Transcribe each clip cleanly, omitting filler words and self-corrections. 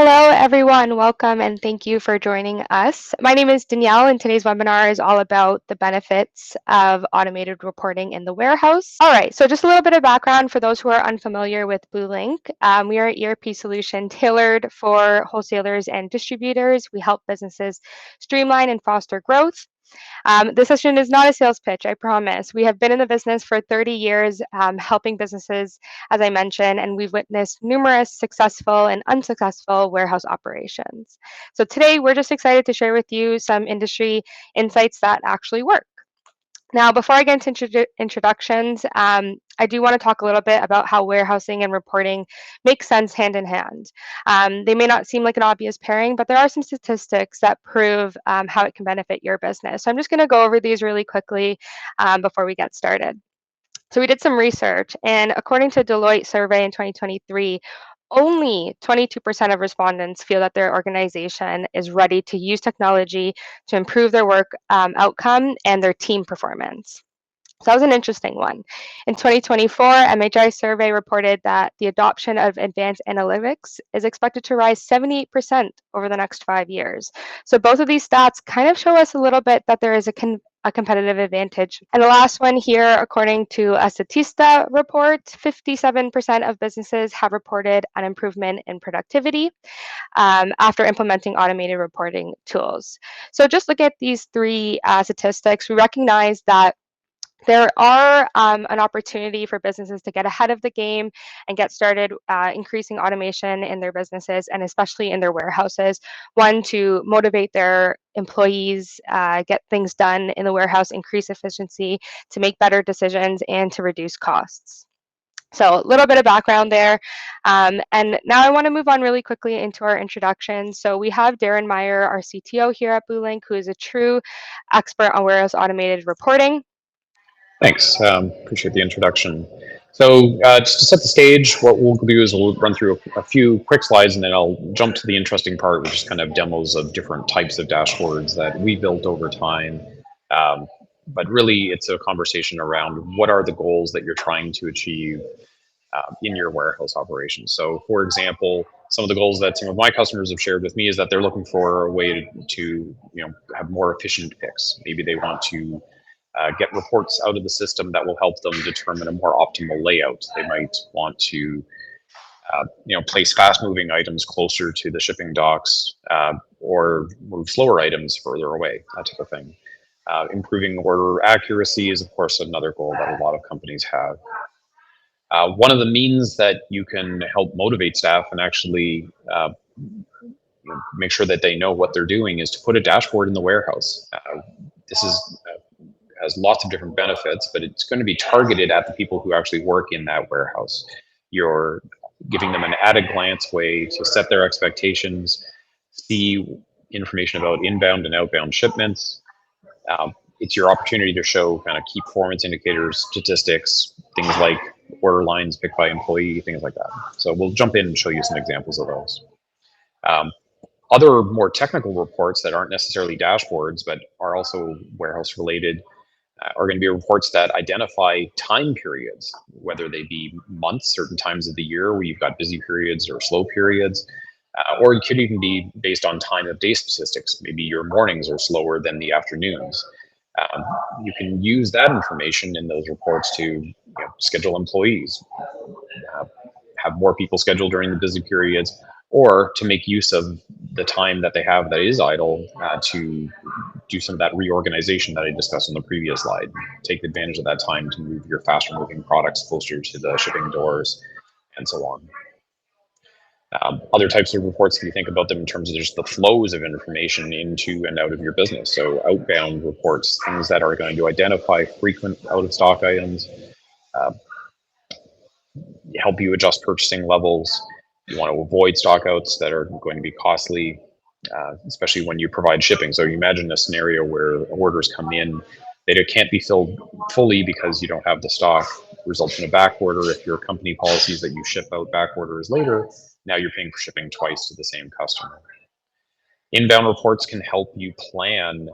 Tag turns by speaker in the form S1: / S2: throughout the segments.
S1: Hello, everyone. Welcome and thank you for joining us. My name is Danielle, and today's webinar is all about the benefits of automated reporting in the warehouse. All right, so just a little bit of background for those who are unfamiliar with Link. We are an ERP solution tailored for wholesalers and distributors. We help businesses streamline and foster growth. This session is not a sales pitch, I promise. We have been in the business for 30 years, helping businesses, as I mentioned, and we've witnessed numerous successful and unsuccessful warehouse operations. So today, we're just excited to share with you some industry insights that actually work. Now, before I get into introductions, I do want to talk a little bit about how warehousing and reporting make sense hand in hand. They may not seem like an obvious pairing, but there are some statistics that prove how it can benefit your business. So I'm just going to go over these really quickly before we get started. So we did some research, and according to Deloitte survey in 2023, only 22% of respondents feel that their organization is ready to use technology to improve their work outcome and their team performance. So that was an interesting one. In 2024, MHI survey reported that the adoption of advanced analytics is expected to rise 78% over the next 5 years. So both of these stats kind of show us a little bit that there is a competitive advantage. And the last one here, according to a Statista report, 57% of businesses have reported an improvement in productivity after implementing automated reporting tools. So just look at these three statistics. We recognize that there are an opportunity for businesses to get ahead of the game and get started increasing automation in their businesses and especially in their warehouses. One, to motivate their employees, get things done in the warehouse, increase efficiency, to make better decisions, and to reduce costs. So a little bit of background there. And now I want to move on really quickly into our introduction. So we have Darren Meyer, our CTO here at Link, who is a true expert on warehouse automated reporting.
S2: Thanks. Appreciate the introduction. So just to set the stage, what we'll do is we'll run through a few quick slides, and then I'll jump to the interesting part, which is kind of demos of different types of dashboards that we built over time. But really, it's a conversation around what are the goals that you're trying to achieve in your warehouse operations. So, for example, some of the goals that some of my customers have shared with me is that they're looking for a way to have more efficient picks. Maybe they want to get reports out of the system that will help them determine a more optimal layout. They might want to, place fast-moving items closer to the shipping docks or move slower items further away, that type of thing. Improving order accuracy is, of course, another goal that a lot of companies have. One of the means that you can help motivate staff and actually make sure that they know what they're doing is to put a dashboard in the warehouse. This has lots of different benefits, but it's going to be targeted at the people who actually work in that warehouse. You're giving them an at-a-glance way to set their expectations, see information about inbound and outbound shipments. It's your opportunity to show kind of key performance indicators, statistics, things like order lines picked by employee, things like that. So we'll jump in and show you some examples of those. Other more technical reports that aren't necessarily dashboards, but are also warehouse related, are going to be reports that identify time periods, whether they be months, certain times of the year where you've got busy periods or slow periods, or it could even be based on time of day statistics. Maybe your mornings are slower than the afternoons. You can use that information in those reports to schedule employees, have more people scheduled during the busy periods, or to make use of the time that they have that is idle to do some of that reorganization that I discussed on the previous slide. Take advantage of that time to move your faster moving products closer to the shipping doors and so on. Other types of reports, if you think about them in terms of just the flows of information into and out of your business. So outbound reports, things that are going to identify frequent out of stock items, help you adjust purchasing levels. You want to avoid stockouts that are going to be costly, especially when you provide shipping. So you imagine a scenario where orders come in, they can't be filled fully because you don't have the stock, results in a back order. If your company policies that you ship out back orders later, now you're paying for shipping twice to the same customer. Inbound reports can help you plan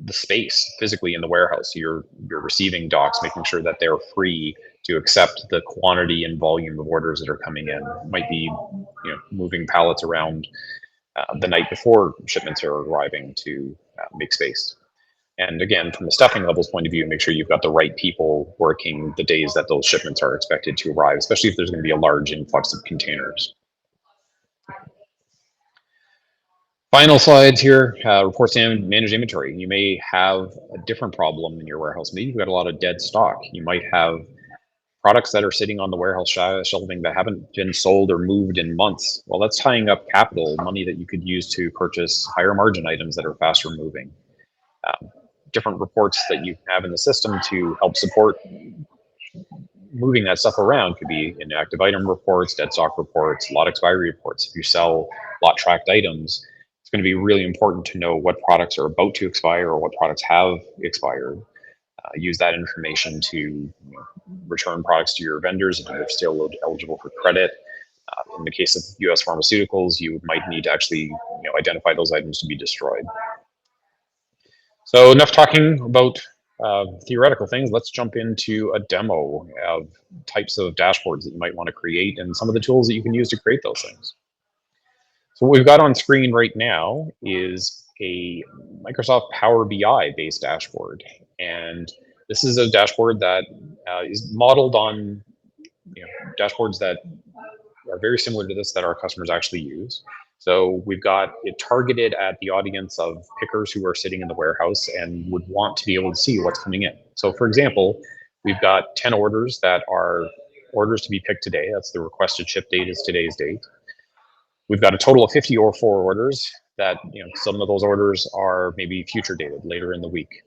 S2: the space physically in the warehouse. You're receiving docks, making sure that they're free to accept the quantity and volume of orders that are coming in. It might be, moving pallets around the night before shipments are arriving to make space. And again, from the staffing levels point of view, make sure you've got the right people working the days that those shipments are expected to arrive, especially if there's going to be a large influx of containers. Final slides here, reports and manage inventory. You may have a different problem in your warehouse. Maybe you've got a lot of dead stock. You might have products that are sitting on the warehouse shelving that haven't been sold or moved in months. Well, that's tying up capital, money that you could use to purchase higher margin items that are faster moving. Different reports that you have in the system to help support moving that stuff around could be inactive item reports, dead stock reports, lot expiry reports. If you sell lot tracked items, it's going to be really important to know what products are about to expire or what products have expired. Use that information to return products to your vendors if they're still eligible for credit. In the case of U.S. pharmaceuticals, you might need to actually identify those items to be destroyed. So enough talking about theoretical things. Let's jump into a demo of types of dashboards that you might want to create and some of the tools that you can use to create those things. So what we've got on screen right now is a Microsoft Power BI based dashboard. And this is a dashboard that is modeled on dashboards that are very similar to this that our customers actually use. So we've got it targeted at the audience of pickers who are sitting in the warehouse and would want to be able to see what's coming in. So for example, we've got 10 orders that are orders to be picked today. That's the requested ship date is today's date. We've got a total of 54 orders that, some of those orders are maybe future dated later in the week.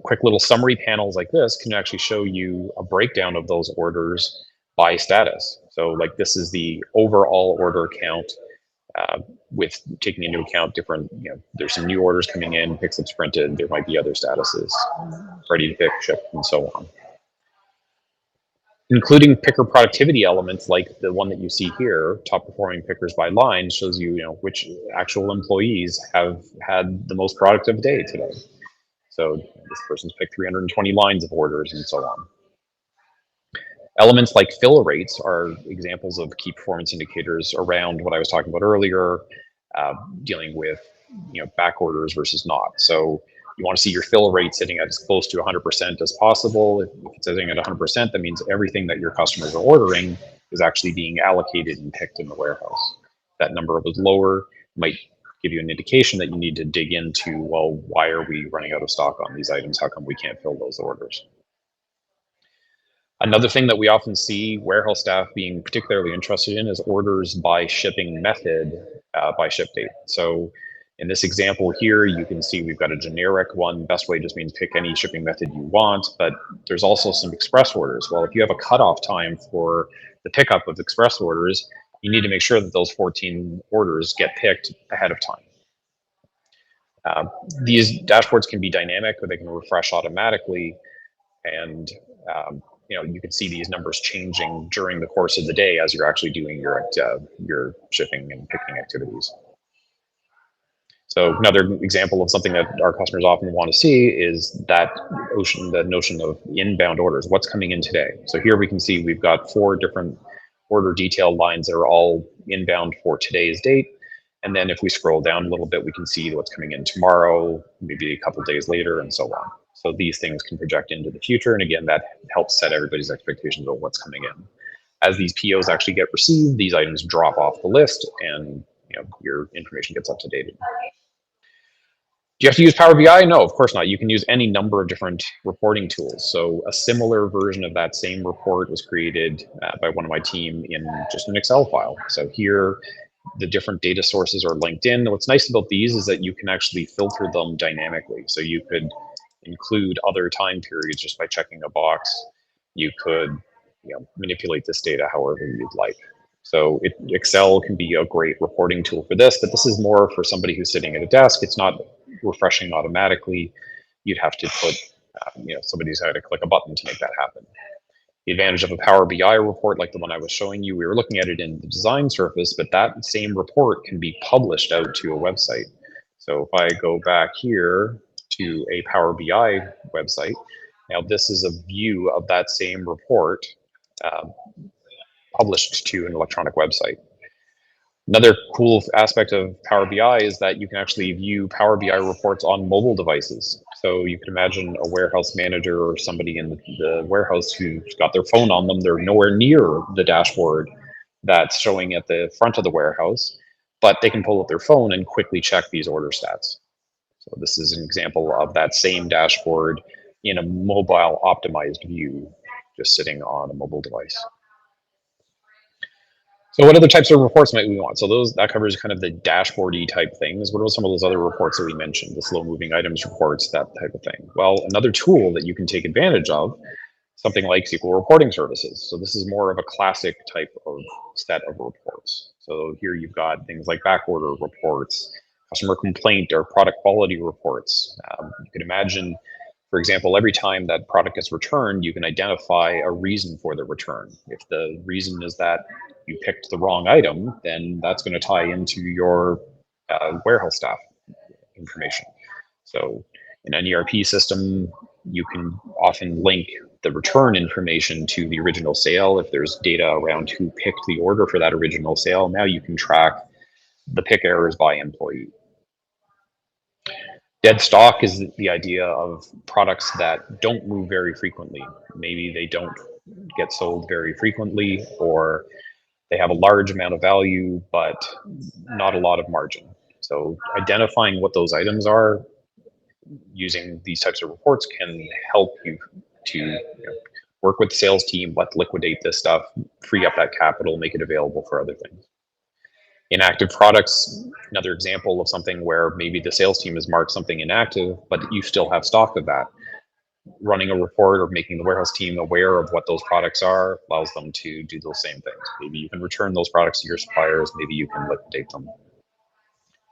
S2: Quick little summary panels like this can actually show you a breakdown of those orders by status. So like this is the overall order count with taking into account different, there's some new orders coming in, picks printed, there might be other statuses, ready to pick, ship, and so on. Including picker productivity elements like the one that you see here, top performing pickers by line, shows you, which actual employees have had the most productive day today. So this person's picked 320 lines of orders and so on. Elements like fill rates are examples of key performance indicators around what I was talking about earlier, dealing with back orders versus not. So you want to see your fill rate sitting at as close to 100% as possible. If it's sitting at 100%, that means everything that your customers are ordering is actually being allocated and picked in the warehouse. If that number was lower, might give you an indication that you need to dig into, well, why are we running out of stock on these items? How come we can't fill those orders? Another thing that we often see warehouse staff being particularly interested in is orders by shipping method by ship date. So in this example here, you can see we've got a generic one. Best way just means pick any shipping method you want, but there's also some express orders. Well, if you have a cutoff time for the pickup of express orders, you need to make sure that those 14 orders get picked ahead of time. These dashboards can be dynamic, or they can refresh automatically, and you can see these numbers changing during the course of the day as you're actually doing your shipping and picking activities. So another example of something that our customers often want to see is the notion of inbound orders. What's coming in today? So here we can see we've got 4 different order detail lines that are all inbound for today's date. And then if we scroll down a little bit, we can see what's coming in tomorrow, maybe a couple of days later, and so on. So these things can project into the future. And again, that helps set everybody's expectations of what's coming in. As these POs actually get received, these items drop off the list and your information gets up to date. Do you have to use Power BI? No, of course not. You can use any number of different reporting tools. So a similar version of that same report was created by one of my team in just an Excel file. So here, the different data sources are linked in. What's nice about these is that you can actually filter them dynamically. So you could include other time periods just by checking a box. You could manipulate this data however you'd like. So Excel can be a great reporting tool for this, but this is more for somebody who's sitting at a desk. It's not refreshing automatically. You'd have to put, somebody's got to click a button to make that happen. The advantage of a Power BI report like the one I was showing you, we were looking at it in the design surface, but that same report can be published out to a website. So if I go back here to a Power BI website, Now, this is a view of that same report published to an electronic website. Another cool aspect of Power BI is that you can actually view Power BI reports on mobile devices. So you can imagine a warehouse manager or somebody in the warehouse who's got their phone on them. They're nowhere near the dashboard that's showing at the front of the warehouse, but they can pull up their phone and quickly check these order stats. So this is an example of that same dashboard in a mobile optimized view, just sitting on a mobile device. So what other types of reports might we want? So that covers kind of the dashboardy type things. What are some of those other reports that we mentioned? The slow moving items reports, that type of thing. Well, another tool that you can take advantage of, something like SQL reporting services. So this is more of a classic type of set of reports. So here you've got things like backorder reports, customer complaint or product quality reports. You can imagine, for example, every time that product gets returned, you can identify a reason for the return. If the reason is that you picked the wrong item, then that's going to tie into your warehouse staff information. So in an ERP system, you can often link the return information to the original sale. If there's data around who picked the order for that original sale, now you can track the pick errors by employee. Dead stock is the idea of products that don't move very frequently. Maybe they don't get sold very frequently, or they have a large amount of value, but not a lot of margin. So identifying what those items are using these types of reports can help you to work with the sales team, let's liquidate this stuff, free up that capital, make it available for other things. Inactive products, another example of something where maybe the sales team has marked something inactive, but you still have stock of that. Running a report or making the warehouse team aware of what those products are allows them to do those same things. Maybe you can return those products to your suppliers, maybe you can liquidate them.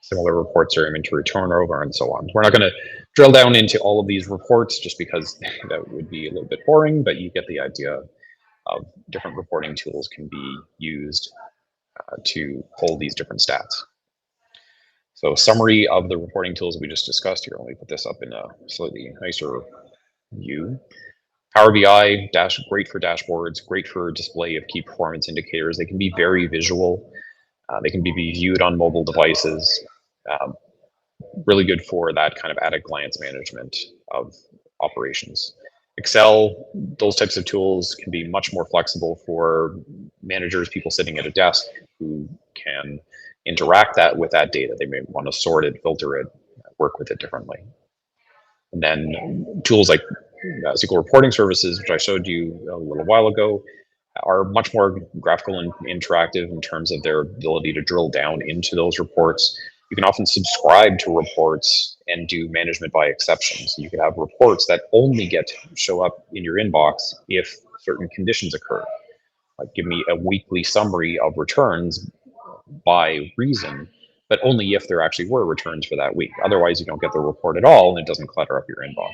S2: Similar reports are inventory turnover and so on. We're not going to drill down into all of these reports just because that would be a little bit boring, but you get the idea of different reporting tools can be used to pull these different stats. So summary of the reporting tools we just discussed here. Let me put this up in a slightly nicer view. Power BI, great for dashboards, great for display of key performance indicators. They can be very visual. They can be viewed on mobile devices. Really good for that kind of at-a-glance management of operations. Excel, those types of tools can be much more flexible for managers, people sitting at a desk who can interact with that data. They may want to sort it, filter it, work with it differently. And then tools like SQL reporting services, which I showed you a little while ago, are much more graphical and interactive in terms of their ability to drill down into those reports. You can often subscribe to reports and do management by exception. So you could have reports that only show up in your inbox if certain conditions occur. Like give me a weekly summary of returns by reason, but only if there actually were returns for that week. Otherwise, you don't get the report at all, and it doesn't clutter up your inbox.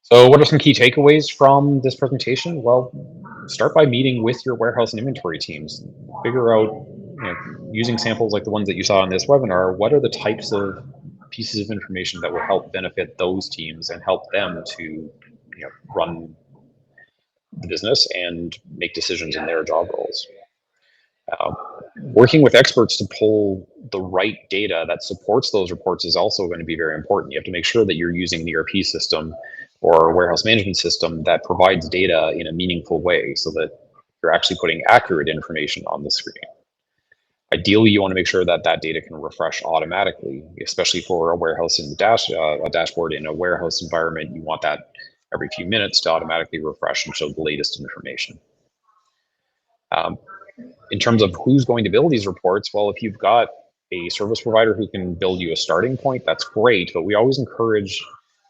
S2: So what are some key takeaways from this presentation? Well, start by meeting with your warehouse and inventory teams. Figure out, using samples like the ones that you saw in this webinar, what are the types of pieces of information that will help benefit those teams and help them to run the business and make decisions in their job roles. Working with experts to pull the right data that supports those reports is also going to be very important. You have to make sure that you're using an ERP system or a warehouse management system that provides data in a meaningful way so that you're actually putting accurate information on the screen. Ideally, you want to make sure that that data can refresh automatically, especially for a warehouse in the a dashboard in a warehouse environment. You want that every few minutes to automatically refresh and show the latest information. In terms of who's going to build these reports, well, if you've got a service provider who can build you a starting point, that's great, but we always encourage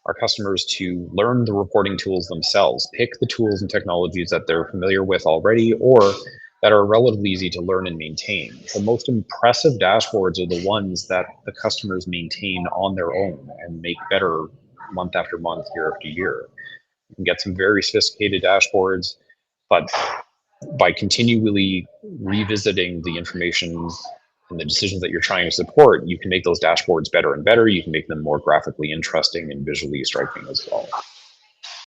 S2: our customers to learn the reporting tools themselves. Pick the tools and technologies that they're familiar with already or that are relatively easy to learn and maintain. The most impressive dashboards are the ones that the customers maintain on their own and make better month after month, year after year. You can get some very sophisticated dashboards, but by continually revisiting the information and the decisions that you're trying to support, you can make those dashboards better and better. You can make them more graphically interesting and visually striking as well.